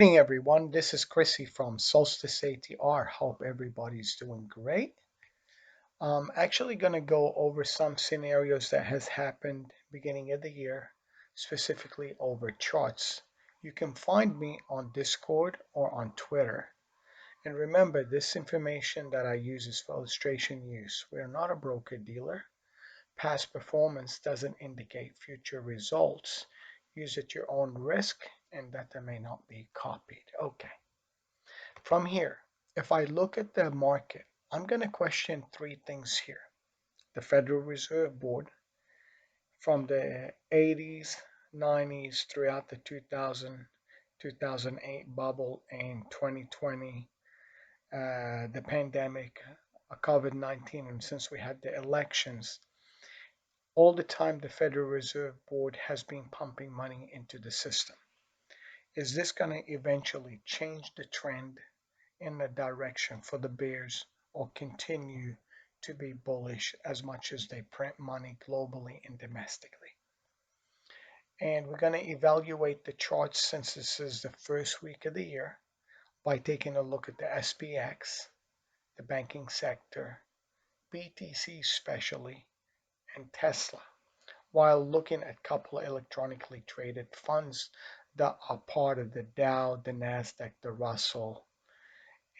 Good evening, everyone. This is Chrissy from Solstice ATR. Hope everybody's doing great. I'm actually going to go over some scenarios that has happened beginning of the year, specifically over charts. You can find me on Discord or on Twitter. And remember, this information that I use is for illustration use. We're not a broker dealer. Past performance doesn't indicate future results. Use at your own risk, and data may not be copied. Okay. From here, if I look at the market, I'm going to question three things here. The Federal Reserve Board from the 80s, 90s, throughout the 2008 bubble and 2020, the pandemic, COVID-19, and since we had the elections, all the time the Federal Reserve Board has been pumping money into the system. Is this going to eventually change the trend in the direction for the bears or continue to be bullish as much as they print money globally and domestically? And we're going to evaluate the charts since this is the first week of the year by taking a look at the SPX, the banking sector, BTC especially, and Tesla, while looking at a couple of electronically traded funds that are part of the Dow, the Nasdaq, the Russell,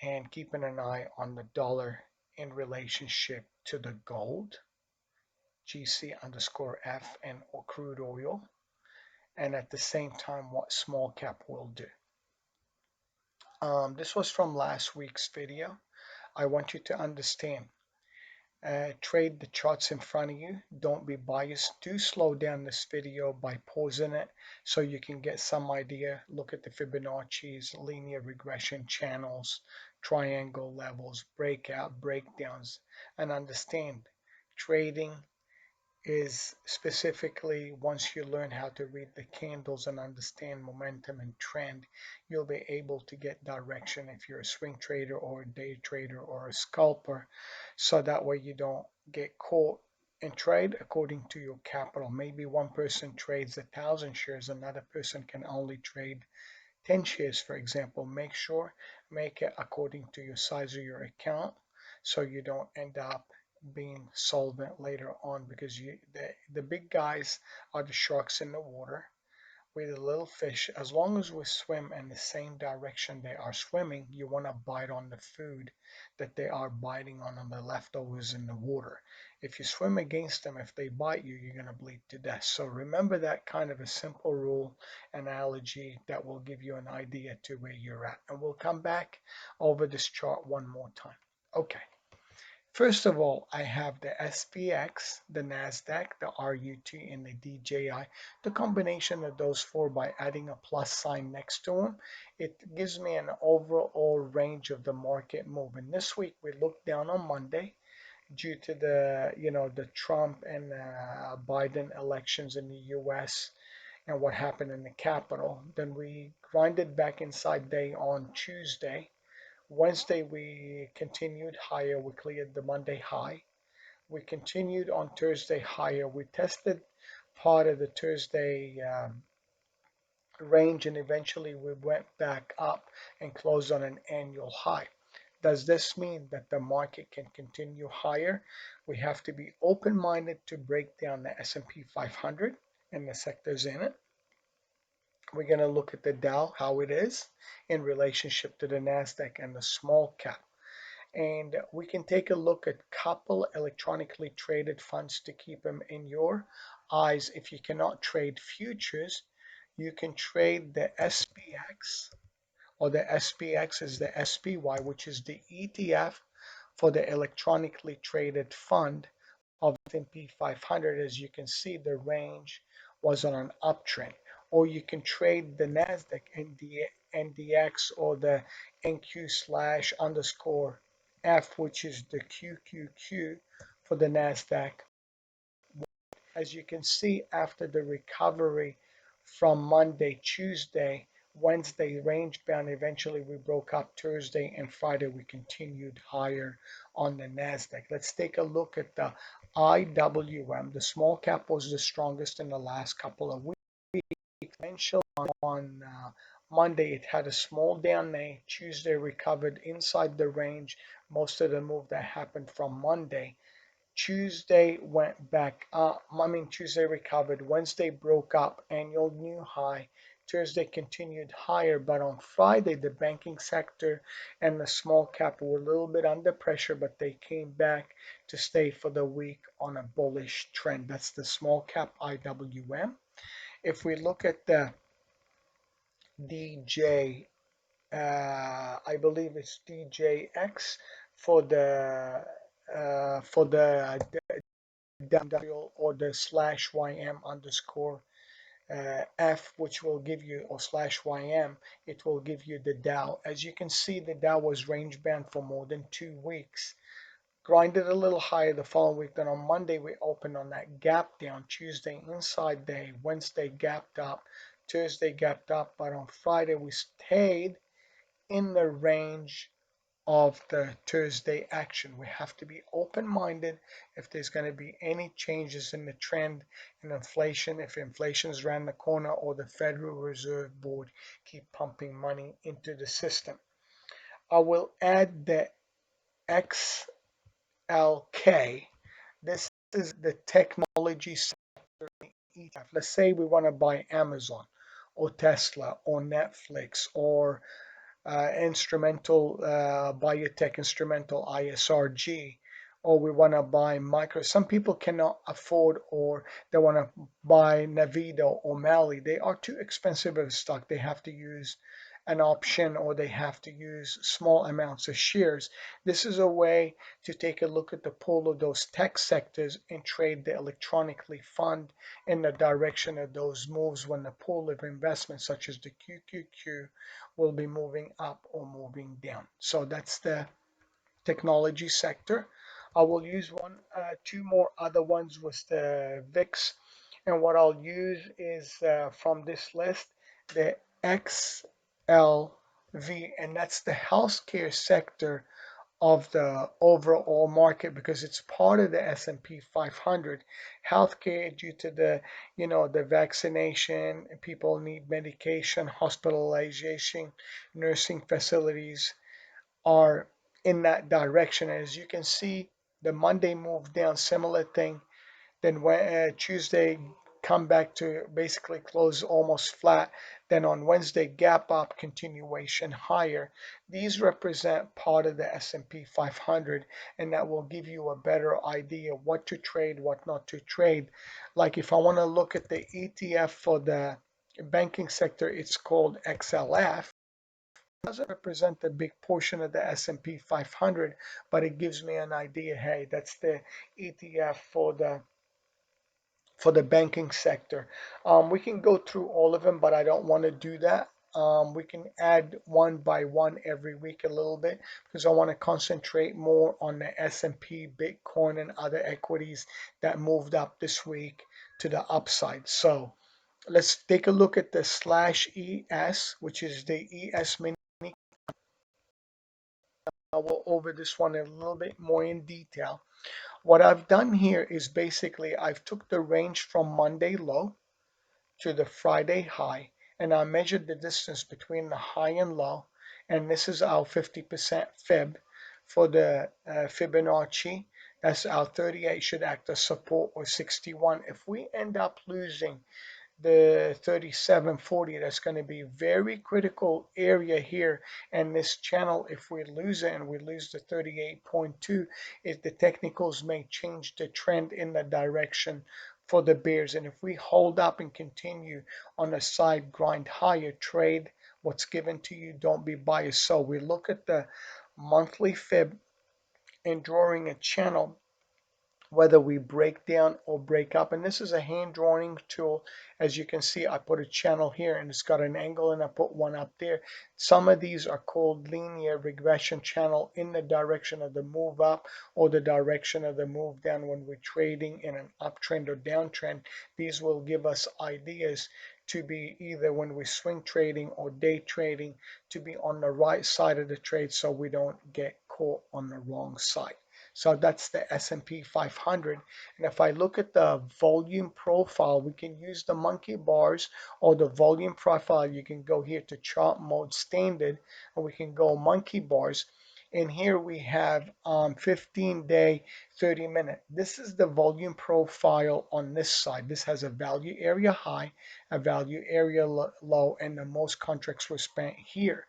and keeping an eye on the dollar in relationship to the gold, GC_F and crude oil, and at the same time what small cap will do. This was from last week's video. I want you to understand. Trade the charts in front of you. Don't be biased. Do slow down this video by pausing it so you can get some idea. Look at the Fibonacci's, linear regression channels, triangle levels, breakout, breakdowns, and understand trading is specifically once you learn how to read the candles and understand momentum and trend, you'll be able to get direction if you're a swing trader or a day trader or a scalper, so that way you don't get caught and trade according to your capital. Maybe one person trades 1,000 shares, another person can only trade 10 shares, for example. Make it according to your size of your account so you don't end up being solvent later on, because the big guys are the sharks in the water. We're the little fish. As long as we swim in the same direction they are swimming, you want to bite on the food that they are biting on the leftovers in the water. If you swim against them, if they bite you, you're going to bleed to death. So remember that kind of a simple rule analogy that will give you an idea to where you're at. And we'll come back over this chart one more time. Okay. First of all, I have the SPX, the Nasdaq, the RUT, and the DJI. The combination of those four, by adding a plus sign next to them, it gives me an overall range of the market move. And this week we looked down on Monday due to the Trump and Biden elections in the U.S. and what happened in the Capitol. Then we grinded back inside day on Tuesday. Wednesday, we continued higher. We cleared the Monday high. We continued on Thursday higher. We tested part of the Thursday range, and eventually we went back up and closed on an annual high. Does this mean that the market can continue higher? We have to be open-minded to break down the S&P 500 and the sectors in it. We're going to look at the Dow, how it is in relationship to the Nasdaq and the small cap. And we can take a look at a couple electronically traded funds to keep them in your eyes. If you cannot trade futures, you can trade the SPX, or the SPX is the SPY, which is the ETF for the electronically traded fund of S&P 500. As you can see, the range was on an uptrend. Or you can trade the Nasdaq NDX or the NQ/_F, which is the QQQ for the Nasdaq. As you can see, after the recovery from Monday, Tuesday, Wednesday range bound, eventually we broke up Thursday, and Friday we continued higher on the Nasdaq. Let's take a look at the IWM. The small cap was the strongest in the last couple of weeks. Potential on Monday it had a small down day. Tuesday recovered inside the range. Most of the move that happened from Monday. Tuesday went back up. Tuesday recovered. Wednesday broke up, annual new high. Thursday continued higher, but on Friday, the banking sector and the small cap were a little bit under pressure, but they came back to stay for the week on a bullish trend. That's the small cap IWM. If we look at the DJ, I believe it's DJX for the or the /YM underscore F, which will give you, or /YM, it will give you the Dow. As you can see, the Dow was range bound for more than 2 weeks. Grinded a little higher the following week. Then on Monday, we opened on that gap down. Tuesday, inside day. Wednesday, gapped up. Thursday, gapped up. But on Friday, we stayed in the range of the Thursday action. We have to be open-minded if there's going to be any changes in the trend in inflation, if inflation's around the corner or the Federal Reserve Board keep pumping money into the system. I will add the XLK. This is the technology sector ETF. Let's say we want to buy Amazon or Tesla or Netflix or biotech instrumental ISRG, or we want to buy micro. Some people cannot afford, or they want to buy Navido or Mali. They are too expensive of a stock. They have to use an option, or they have to use small amounts of shares. This is a way to take a look at the pool of those tech sectors and trade the electronically fund in the direction of those moves when the pool of investments such as the QQQ will be moving up or moving down. So that's the technology sector. I will use two more other ones with the VIX, and what I'll use is from this list the XLV, and that's the healthcare sector of the overall market because it's part of the S&P 500. Healthcare, due to the vaccination, people need medication, hospitalization, nursing facilities are in that direction. As you can see, the Monday move down, similar thing. Then Tuesday come back to basically close almost flat. Then on Wednesday, gap up, continuation higher. These represent part of the S&P 500, and that will give you a better idea what to trade, what not to trade. Like if I want to look at the ETF for the banking sector, it's called XLF. It doesn't represent a big portion of the S&P 500, but it gives me an idea. Hey, that's the ETF for the banking sector. We can go through all of them, but I don't want to do that. We can add one by one every week a little bit because I want to concentrate more on the S&P, Bitcoin, and other equities that moved up this week to the upside. So let's take a look at the /ES, which is the ES mini. I will go over this one a little bit more in detail. What I've done here is basically I've took the range from Monday low to the Friday high, and I measured the distance between the high and low, and this is our 50% fib for the Fibonacci. That's our 38 should act as support, or 61. If we end up losing the 3740, that's going to be very critical area here, and this channel, if we lose it and we lose the 38.2, if the technicals may change the trend in the direction for the bears. And if we hold up and continue on a side grind higher, trade what's given to you, don't be biased. So we look at the monthly fib and drawing a channel, whether we break down or break up. And this is a hand drawing tool. As you can see, I put a channel here and it's got an angle, and I put one up there. Some of these are called linear regression channel in the direction of the move up or the direction of the move down when we're trading in an uptrend or downtrend. These will give us ideas to be either when we swing trading or day trading to be on the right side of the trade so we don't get caught on the wrong side. So that's the S&P 500. And if I look at the volume profile, we can use the monkey bars or the volume profile. You can go here to chart mode standard, and we can go monkey bars. And here we have 15-day, 30-minute. This is the volume profile on this side. This has a value area high, a value area low, and the most contracts were spent here.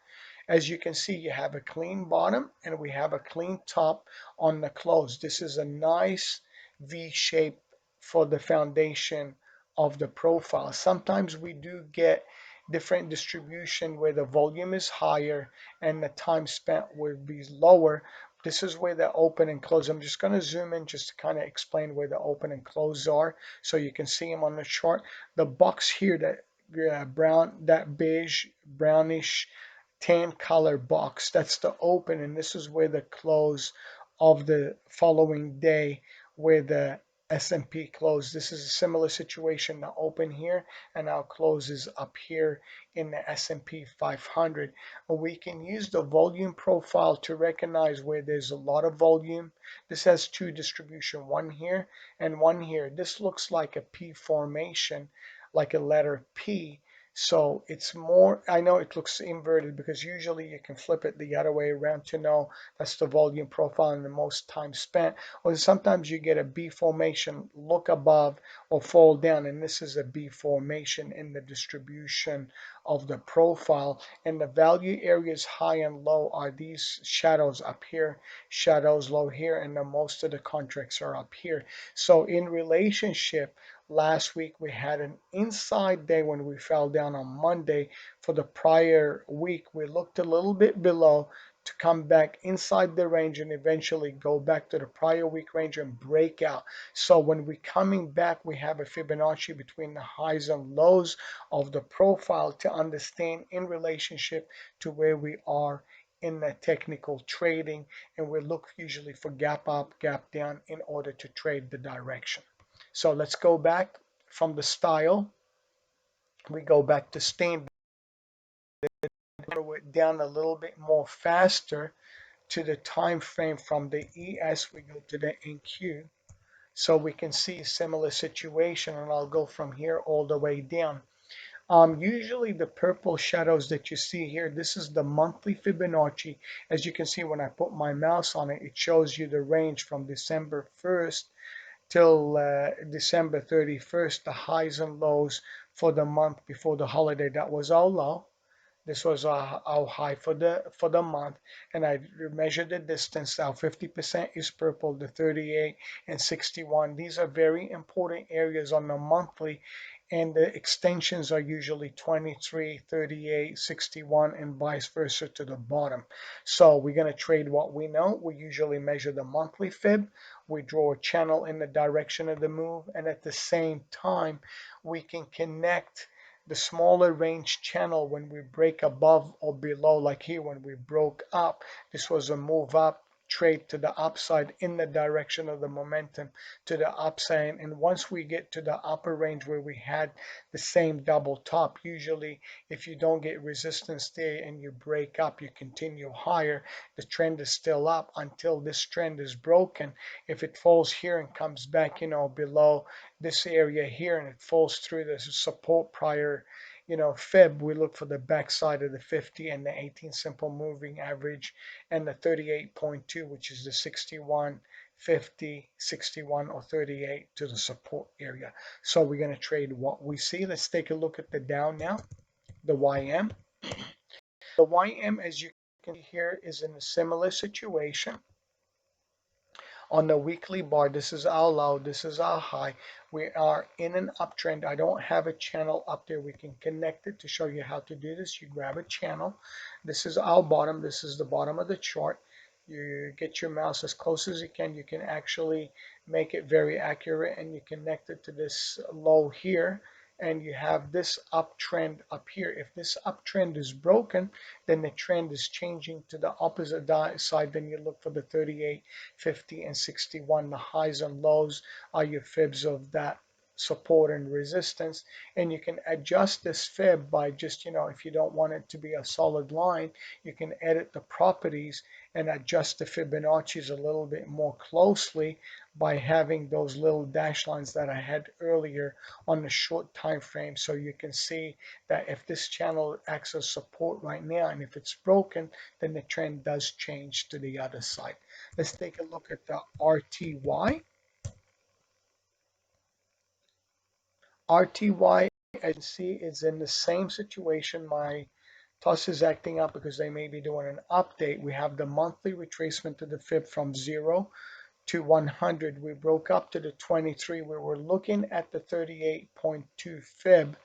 As you can see, you have a clean bottom and we have a clean top on the close. This is a nice V shape for the foundation of the profile. Sometimes we do get different distribution where the volume is higher and the time spent will be lower. This is where the open and close. I'm just going to zoom in just to kind of explain where the open and close are so you can see them on the chart. The box here, that beige, brownish, tan color box, that's the open, and this is where the close of the following day where the S&P closed. This is a similar situation. The open here and our close is up here in the S&P 500. We can use the volume profile to recognize where there's a lot of volume. This has two distribution, one here and one here. This looks like a P formation, like a letter P. So it's more, I know it looks inverted because usually you can flip it the other way around to know that's the volume profile and the most time spent. Or sometimes you get a B formation, look above or fall down, and this is a B formation in the distribution of the profile. And the value areas high and low are these shadows up here, shadows low here, and the most of the contracts are up here. So in relationship, last week we had an inside day when we fell down on Monday. For the prior week, we looked a little bit below to come back inside the range and eventually go back to the prior week range and break out. So when we're coming back, we have a Fibonacci between the highs and lows of the profile to understand in relationship to where we are in the technical trading, and we look usually for gap up, gap down in order to trade the direction. So let's go back from the style. We go back to standard. We're down a little bit more faster to the time frame from the ES. We go to the NQ. So we can see a similar situation, and I'll go from here all the way down. Usually the purple shadows that you see here, this is the monthly Fibonacci. As you can see, when I put my mouse on it, it shows you the range from December 1st till December 31st, the highs and lows for the month before the holiday. That was our low. This was our high for the month, and I measured the distance. Our 50% is purple, the 38 and 61. These are very important areas on the monthly, and the extensions are usually 23, 38, 61, and vice versa to the bottom. So we're going to trade what we know. We usually measure the monthly fib. We draw a channel in the direction of the move, and at the same time, we can connect the smaller range channel when we break above or below, like here when we broke up. This was a move up trade to the upside in the direction of the momentum to the upside, and once we get to the upper range where we had the same double top, usually if you don't get resistance there and you break up, you continue higher, the trend is still up until this trend is broken. If it falls here and comes back, below this area here, and it falls through the support prior fib, we look for the backside of the 50 and the 18 simple moving average and the 38.2, which is the 61, 50, 61 or 38 to the support area. So we're going to trade what we see. Let's take a look at the Dow now, the YM. The YM, as you can see here, is in a similar situation. On the weekly bar, this is our low, this is our high. We are in an uptrend. I don't have a channel up there. We can connect it to show you how to do this. You grab a channel. This is our bottom. This is the bottom of the chart. You get your mouse as close as you can. You can actually make it very accurate, and you connect it to this low here, and you have this uptrend up here. If this uptrend is broken, then the trend is changing to the opposite side. Then you look for the 38, 50, and 61. The highs and lows are your fibs of that support and resistance, and you can adjust this fib by just, if you don't want it to be a solid line, you can edit the properties and adjust the Fibonacci's a little bit more closely by having those little dash lines that I had earlier on the short time frame. So you can see that if this channel acts as support right now, and if it's broken, then the trend does change to the other side. Let's take a look at the RTY. RTY, as you can see, is in the same situation. My TOS is acting up because they may be doing an update. We have the monthly retracement to the fib from 0 to 100. We broke up to the 23. We were looking at the 38.2 fib.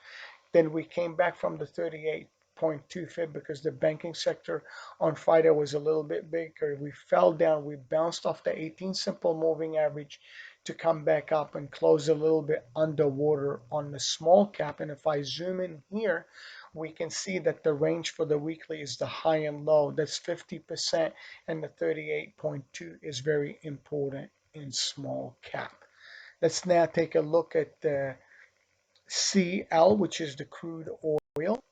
Then we came back from the 38.2 fib because the banking sector on Friday was a little bit bigger. We fell down. We bounced off the 18 simple moving average to come back up and close a little bit underwater on the small cap. And if I zoom in here, we can see that the range for the weekly is the high and low. That's 50%, and the 38.2 is very important in small cap. Let's now take a look at the CL, which is the crude oil.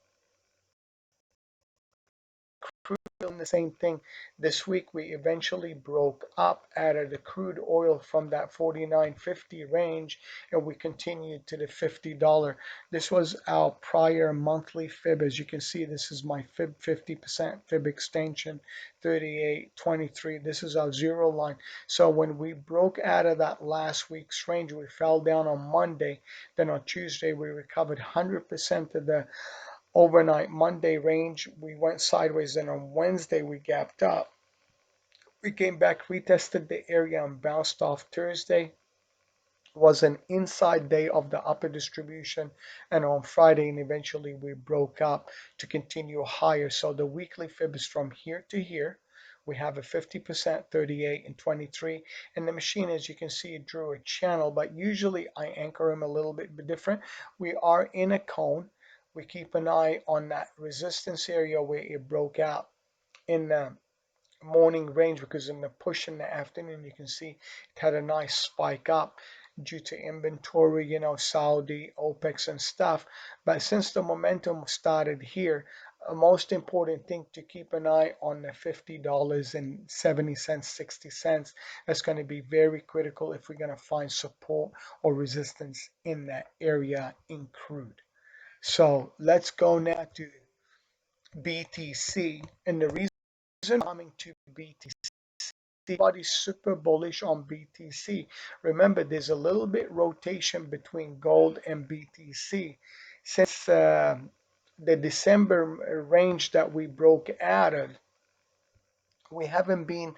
Crude oil, the same thing. This week we eventually broke up out of the crude oil from that 49.50 range, and we continued to the $50. This was our prior monthly fib. As you can see, this is my fib, 50% fib extension, 38.23. This is our zero line. So when we broke out of that last week's range, we fell down on Monday. Then on Tuesday we recovered 100% of the overnight Monday range. We went sideways, and on Wednesday we gapped up. We came back, retested the area, and bounced off. Thursday was an inside day of the upper distribution, and on Friday and eventually we broke up to continue higher. So the weekly fib is from here to here. We have a 50%, 38 and 23, and the machine, as you can see, it drew a channel, but usually I anchor them a little bit different. We are in a cone. We keep an eye on that resistance area where it broke out in the morning range, because in the push in the afternoon you can see it had a nice spike up due to inventory, Saudi, OPEX and stuff. But since the momentum started here, a most important thing to keep an eye on the $50.70, 60 cents. That's going to be very critical if we're going to find support or resistance in that area in crude. So let's go now to BTC. And the reason I'm coming to BTC, everybody's super bullish on BTC. Remember, there's a little bit rotation between gold and BTC. Since the December range that we broke out of, we haven't been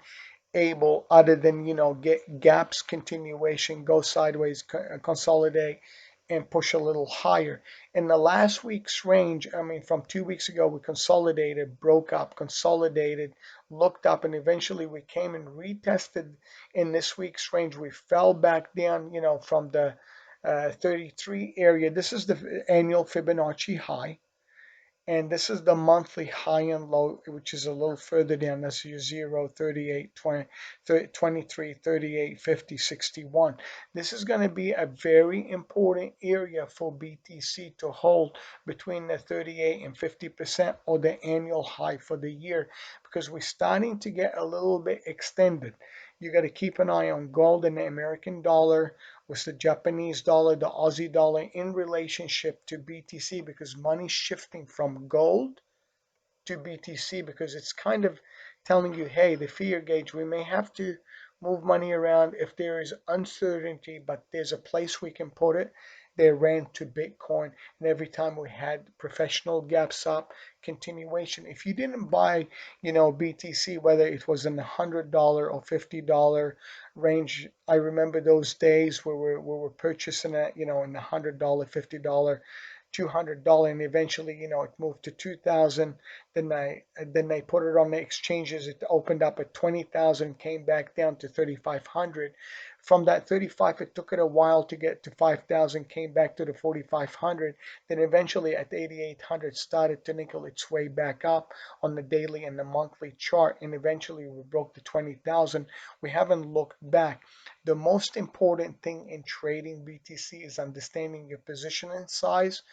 able, other than get gaps, continuation, go sideways, consolidate, and push a little higher. In the last week's range, from 2 weeks ago, we consolidated, broke up, consolidated, looked up, and eventually we came and retested in this week's range. We fell back down, from the 33 area. This is the annual Fibonacci high. And this is the monthly high and low, which is a little further down. That's your 0, 38, 20, 23, 38, 50, 61. This is going to be a very important area for BTC to hold between the 38 and 50% or the annual high for the year, because we're starting to get a little bit extended. You got to keep an eye on gold and the American dollar with the Japanese dollar, the Aussie dollar in relationship to BTC, because money's shifting from gold to BTC, because it's kind of telling you, hey, the fear gauge, we may have to move money around if there is uncertainty, but there's a place we can put it. They ran to Bitcoin, and every time we had professional gaps up, continuation. If you didn't buy, BTC, whether it was in the $100 or $50 range, I remember those days where we were purchasing it, in the $100, $50, $200, and eventually, it moved to 2,000. then they put it on the exchanges. It opened up at 20,000, came back down to 3,500. From that 35, it took it a while to get to 5,000, came back to the 4,500. Then eventually at 8,800 started to nickel its way back up on the daily and the monthly chart, and eventually we broke the 20,000. We haven't looked back. The most important thing in trading BTC is understanding your position and size,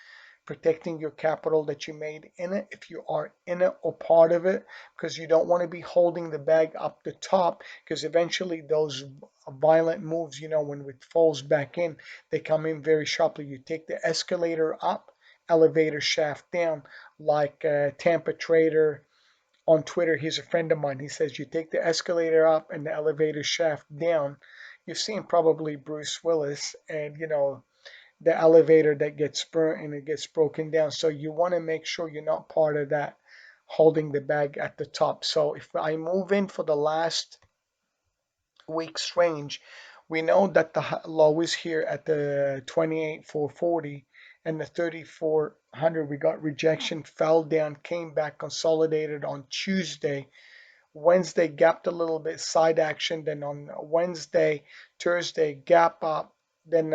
protecting your capital that you made in it if you are in it or part of it, because you don't want to be holding the bag up the top, because eventually those violent moves, when it falls back in, they come in very sharply. You take the escalator up, elevator shaft down, like Tampa Trader on Twitter. He's a friend of mine. He says you take the escalator up and the elevator shaft down. You've seen probably Bruce Willis, and the elevator that gets burnt and it gets broken down. So you want to make sure you're not part of that, holding the bag at the top. So if I move in for the last week's range, we know that the low is here at the 28,440 and the 3,400. We got rejection, fell down, came back, consolidated on Tuesday. Wednesday gapped a little bit, side action. Then on Wednesday, Thursday, gap up. Then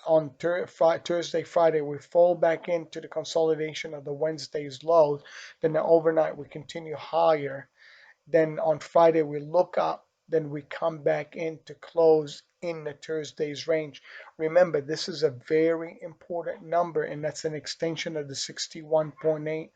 on Thursday, Friday, we fall back into the consolidation of the Wednesday's lows. Then the overnight, we continue higher. Then on Friday, we look up. Then we come back in to close in the Thursday's range. Remember, this is a very important number, and that's an extension of the 61.8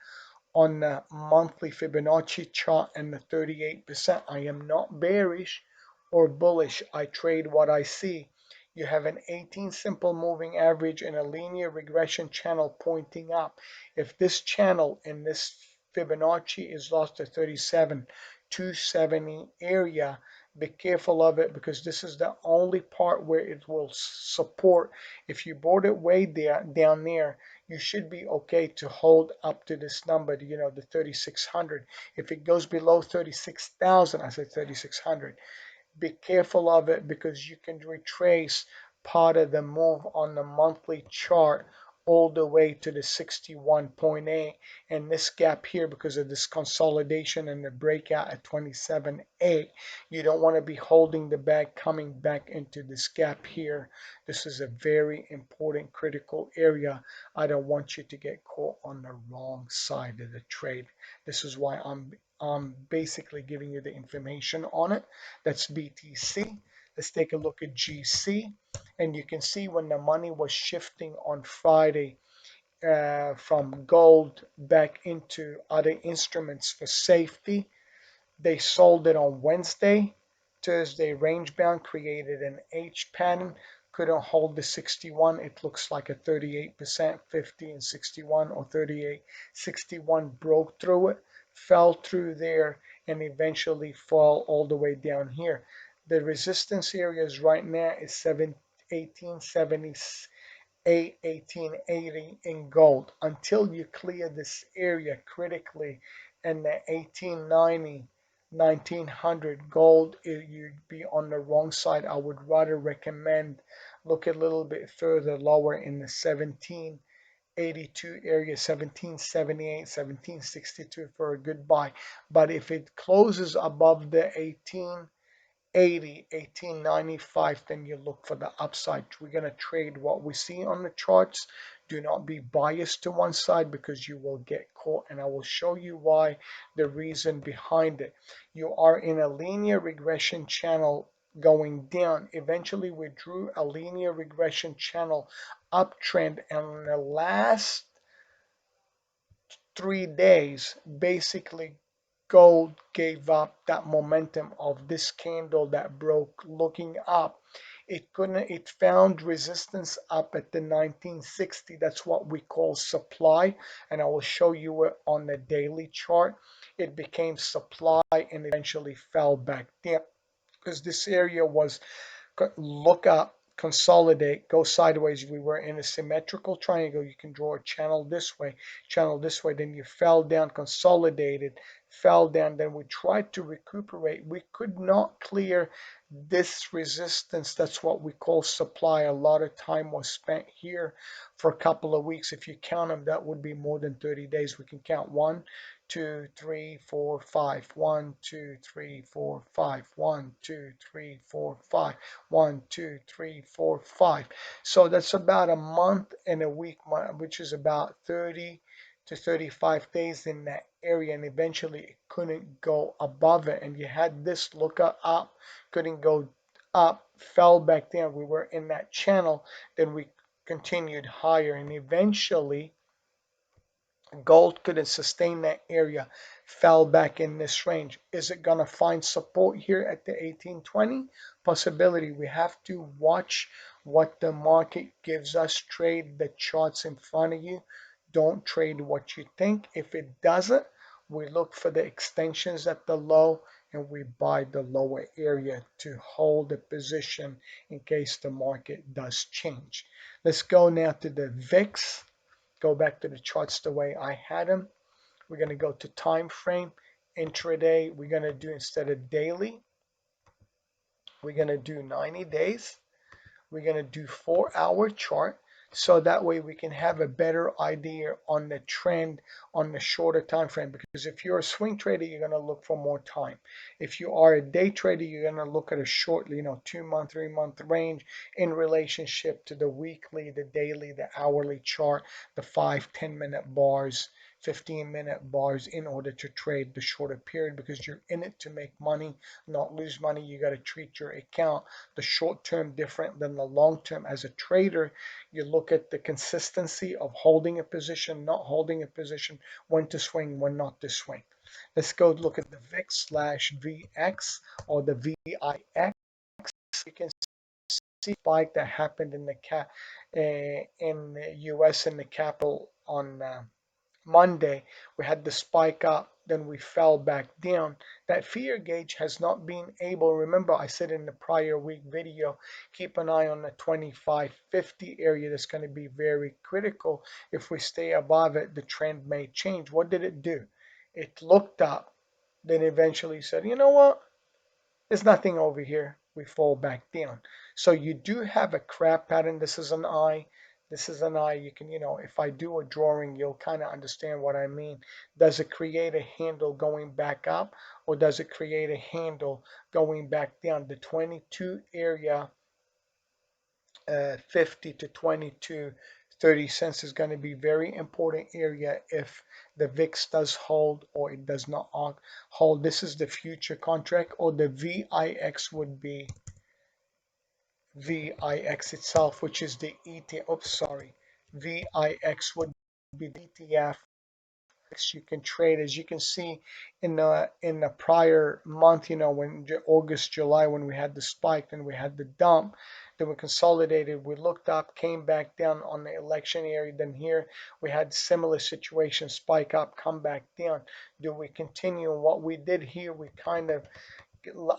on the monthly Fibonacci chart and the 38%. I am not bearish or bullish. I trade what I see. You have an 18 simple moving average and a linear regression channel pointing up. If this channel and this Fibonacci is lost to 37,270 area, be careful of it, because this is the only part where it will support. If you bought it way down there, you should be okay to hold up to this number, the 3,600. If it goes below 36,000, I said 3,600, be careful of it, because you can retrace part of the move on the monthly chart all the way to the 61.8, and this gap here, because of this consolidation and the breakout at 27.8, you don't want to be holding the bag coming back into this gap here. This is a very important critical area. I don't want you to get caught on the wrong side of the trade. This is why I'm basically giving you the information on it. That's BTC. Let's take a look at GC. And you can see when the money was shifting on Friday from gold back into other instruments for safety, they sold it on Wednesday. Thursday range bound, created an H pattern, couldn't hold the 61. It looks like a 38%, 50 and 61, or 38, 61 broke through it, fell through there, and eventually fall all the way down here. The resistance areas right now is 1878, 1880 in gold. Until you clear this area critically, and the 1890, 1900 gold, you'd be on the wrong side. I would rather recommend look a little bit further lower in the 1782 area, 1778, 1762 for a good buy. But if it closes above the 1880, 1895, then you look for the upside. We're going to trade what we see on the charts. Do not be biased to one side, because you will get caught, and I will show you why, the reason behind it. You are in a linear regression channel going down. Eventually we drew a linear regression channel uptrend, and in the last 3 days, basically gold gave up that momentum of this candle that broke looking up. It found resistance up at the 1960. That's what we call supply, and I will show you it on the daily chart. It became supply and eventually fell back down, because this area was look up, consolidate, go sideways. We were in a symmetrical triangle. You can draw a channel this way, then you fell down, consolidated, fell down. Then we tried to recuperate. We could not clear this resistance. That's what we call supply. A lot of time was spent here for a couple of weeks. If you count them, that would be more than 30 days. We can count 1, 2, 3, 4, 5. 1, 2, 3, 4, 5. 1, 2, 3, 4, 5. 1, 2, 3, 4, 5. So that's about a month and a week, which is about 30 to 35 days in that area, and eventually it couldn't go above it. And you had this looker up, couldn't go up, fell back down. We were in that channel, then we continued higher, and eventually gold couldn't sustain that area, fell back in this range. Is it going to find support here at the 1820? Possibility. We have to watch what the market gives us. Trade the charts in front of you. Don't trade what you think. If it doesn't, we look for the extensions at the low and we buy the lower area to hold the position in case the market does change. Let's go now to the VIX. Go back to the charts the way I had them. We're going to go to time frame, intraday. We're going to do, instead of daily, we're going to do 90 days. We're going to do 4-hour chart, so that way we can have a better idea on the trend on the shorter time frame. Because if you're a swing trader, you're going to look for more time. If you are a day trader, you're going to look at a short, 2-month, 3-month range in relationship to the weekly, the daily, the hourly chart, the 5, 10-minute bars, 15-minute bars, in order to trade the shorter period, because you're in it to make money, not lose money. You got to treat your account, the short term, different than the long term. As a trader, you look at the consistency of holding a position, not holding a position, when to swing, when not to swing. Let's go look at the VIX/VX, or the VIX. You can see spike that happened in the US in the capital on Monday. We had the spike up, then we fell back down. That fear gauge has not been able, remember I said in the prior week video, keep an eye on the 2550 area. That's going to be very critical. If we stay above it, the trend may change. What did it do? It looked up, then eventually said, you know what, there's nothing over here. We fall back down. So you do have a crab pattern. This is an eye. This is an eye. You can, if I do a drawing, you'll kind of understand what I mean. Does it create a handle going back up, or does it create a handle going back down? The 22 area, 50 to 22, 30 cents is going to be very important area if the VIX does hold or it does not hold. This is the future contract, or the VIX would be VIX itself, which is the ETF. Oops, sorry. VIX would be the ETF. You can trade, as you can see in the prior month, when August, July, when we had the spike and we had the dump, then we consolidated, we looked up, came back down on the election area. Then here we had similar situation, spike up, come back down. Do we continue? What we did here, we kind of,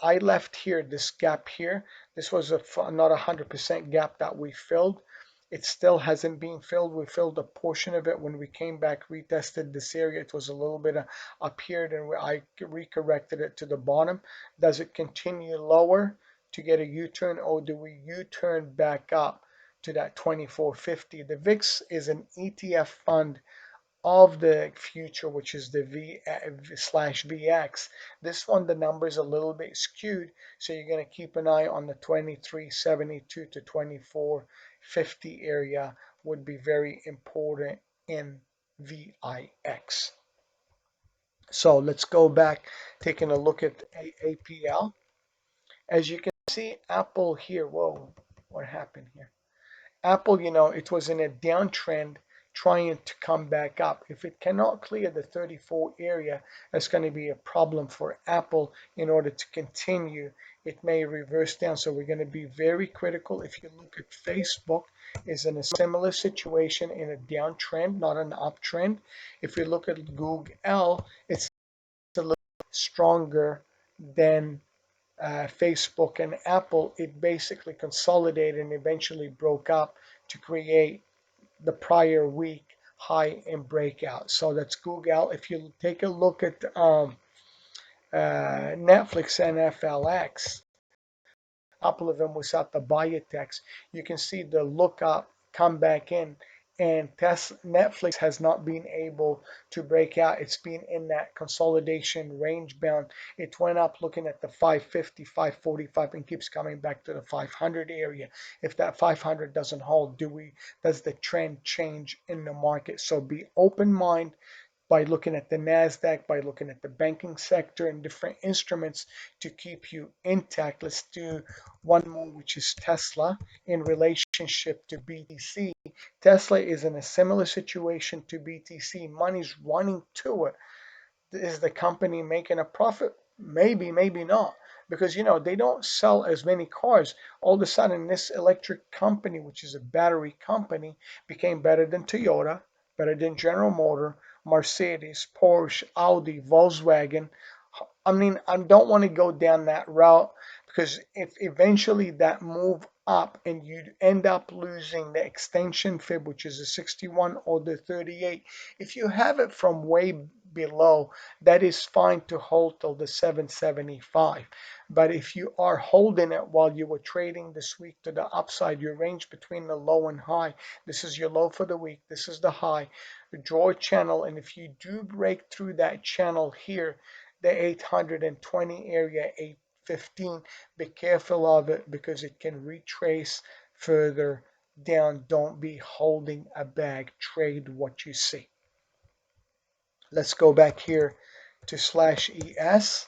I left here this gap here. This was not 100% gap that we filled. It still hasn't been filled. We filled a portion of it when we came back, retested this area. It was a little bit up here, then I recorrected it to the bottom. Does it continue lower to get a U-turn, or do we U-turn back up to that 2450? The VIX is an ETF fund of the future, which is the V/VX. This one, the numbers a little bit skewed, so you're going to keep an eye on the 2372 to 2450 area, would be very important in VIX. So let's go back, taking a look at AAPL. As you can see, Apple here, whoa, what happened here? Apple, it was in a downtrend, trying to come back up. If it cannot clear the 34 area, that's going to be a problem for Apple. In order to continue, it may reverse down. So we're going to be very critical. If you look at Facebook, is in a similar situation, in a downtrend, not an uptrend. If you look at Google, it's a little stronger than Facebook and Apple. It basically consolidated and eventually broke up to create the prior week high and breakout. So that's Google. If you take a look at Netflix, NFLX, a couple of them was at the biotechs, you can see the look up, come back in, and Netflix has not been able to break out. It's been in that consolidation range bound. It went up looking at the 550, 545 and keeps coming back to the 500 area. If that 500 doesn't hold, does the trend change in the market? So be open mind by looking at the NASDAQ, by looking at the banking sector and different instruments to keep you intact. Let's do one more, which is Tesla in relationship to BTC. Tesla is in a similar situation to BTC. Money's running to it. Is the company making a profit? Maybe, maybe not. Because, they don't sell as many cars. All of a sudden, this electric company, which is a battery company, became better than Toyota, better than General Motors, Mercedes, Porsche, Audi, Volkswagen. I mean, I don't want to go down that route because if eventually that move up and you end up losing the extension fib, which is a 61 or the 38, if you have it from way below, that is fine to hold till the 775. But if you are holding it while you were trading this week to the upside, your range between the low and high, this is your low for the week, this is the high, draw a channel, and if you do break through that channel here, the 820 area, 815, be careful of it because it can retrace further down. Don't be holding a bag, trade what you see. Let's go back here to /ES.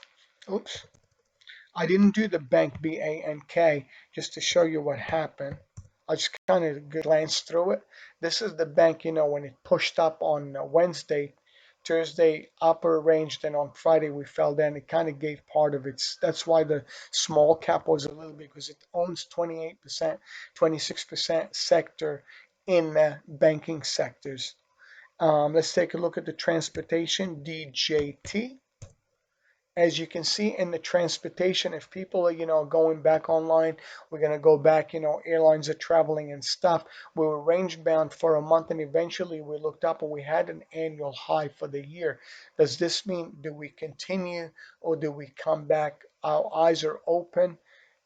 Oops, I didn't do the bank BANK just to show you what happened. I just kind of glanced through it. This is the bank, when it pushed up on Wednesday, Thursday upper range, then on Friday we fell down. It kind of gave part of its, that's why the small cap was a little bit, because it owns 28%, 26% sector in the banking sectors. Let's take a look at the transportation, DJT. As you can see in the transportation, if people are, going back online, we're going to go back, airlines are traveling and stuff. We were range bound for a month and eventually we looked up and we had an annual high for the year. Does this mean, do we continue or do we come back? Our eyes are open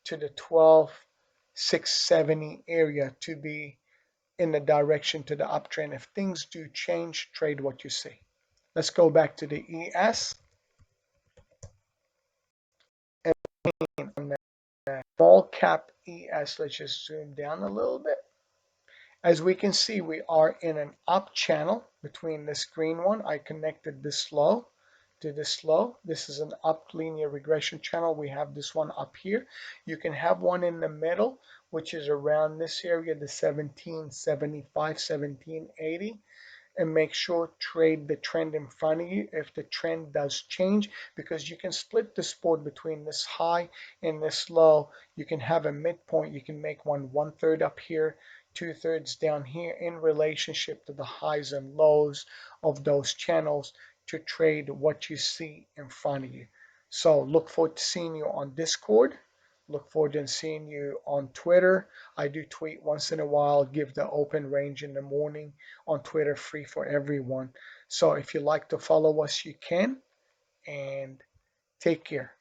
to the 12,670 area to be in the direction to the uptrend. If things do change, trade what you see. Let's go back to the ES. On the small cap ES, let's just zoom down a little bit. As we can see, we are in an up channel between this green one. I connected this low to this low. This is an up linear regression channel. We have this one up here. You can have one in the middle, which is around this area, the 1775, 1780. And make sure trade the trend in front of you if the trend does change, because you can split this board between this high and this low. You can have a midpoint. You can make one third up here, 2/3 down here in relationship to the highs and lows of those channels to trade what you see in front of you. So look forward to seeing you on Discord. Look forward to seeing you on Twitter. I do tweet once in a while, give the open range in the morning on Twitter, free for everyone. So if you like to follow us, you can. And take care.